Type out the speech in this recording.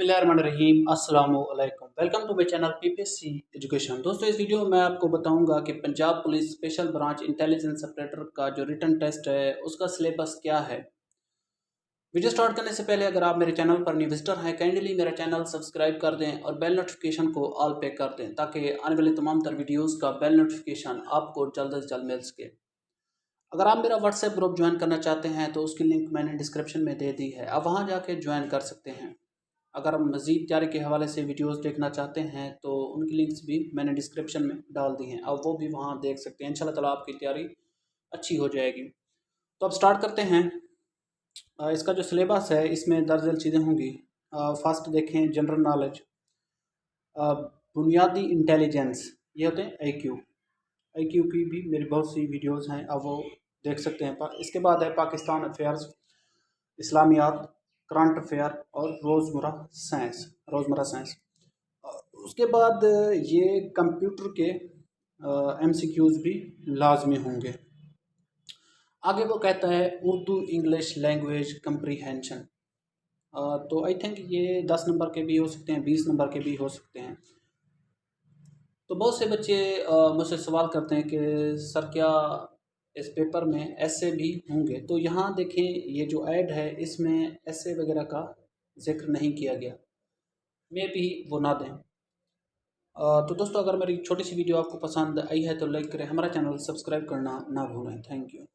बिस्मिल्लाहिर्रहमानिर्रहीम अस्सलामु अलैकुम। Welcome to my channel PPSC education. दोस्तों, इस वीडियो में मैं आपको बताऊंगा कि Punjab police special branch intelligence operator का जो रिटन टेस्ट है उसका सिलेबस क्या है। वीडियो स्टार्ट करने से पहले अगर आप मेरे चैनल पर न्यू विजिटर हैं, काइंडली मेरा चैनल सब्सक्राइब कर दें और बेल नोटिफिकेशन को ऑल पे कर दें ताकि आने वाले तमाम तर वीडियोज़ का बेल नोटिफिकेशन आपको जल्द से जल्द मिल सके। अगर आप मेरा व्हाट्सएप ग्रुप ज्वाइन करना चाहते हैं तो उसकी लिंक मैंने डिस्क्रिप्शन में दे दी है, आप वहां जाके ज्वाइन कर सकते हैं। अगर आप मज़ीद तैयारी के हवाले से वीडियोस देखना चाहते हैं तो उनकी लिंक्स भी मैंने डिस्क्रिप्शन में डाल दी हैं, आप वो भी वहां देख सकते हैं। इंशाल्लाह ताला आपकी तैयारी अच्छी हो जाएगी। तो अब स्टार्ट करते हैं। इसका जो सिलेबस है इसमें दर्ज चीज़ें होंगी। फर्स्ट देखें, जनरल नॉलेज, बुनियादी इंटेलिजेंस, ये होते हैं IQ। IQ की भी मेरी बहुत सी वीडियोस हैं, आप वो देख सकते हैं। इसके बाद है पाकिस्तान अफेयर्स, इस्लामियात, करंट अफेयर और रोज़मर्रा साइंस। उसके बाद ये कंप्यूटर के MCQs भी लाजमी होंगे। आगे वो कहता है उर्दू इंग्लिश लैंग्वेज कंप्रीहेंशन। तो आई थिंक ये 10 नंबर के भी हो सकते हैं, 20 नंबर के भी हो सकते हैं। तो बहुत से बच्चे मुझसे सवाल करते हैं कि सर क्या इस पेपर में ऐसे भी होंगे। तो यहाँ देखें, ये जो ऐड है इसमें ऐसे वगैरह का जिक्र नहीं किया गया, मे भी वो ना दें। तो दोस्तों, अगर मेरी छोटी सी वीडियो आपको पसंद आई है तो लाइक करें, हमारा चैनल सब्सक्राइब करना ना भूलें। Thank you.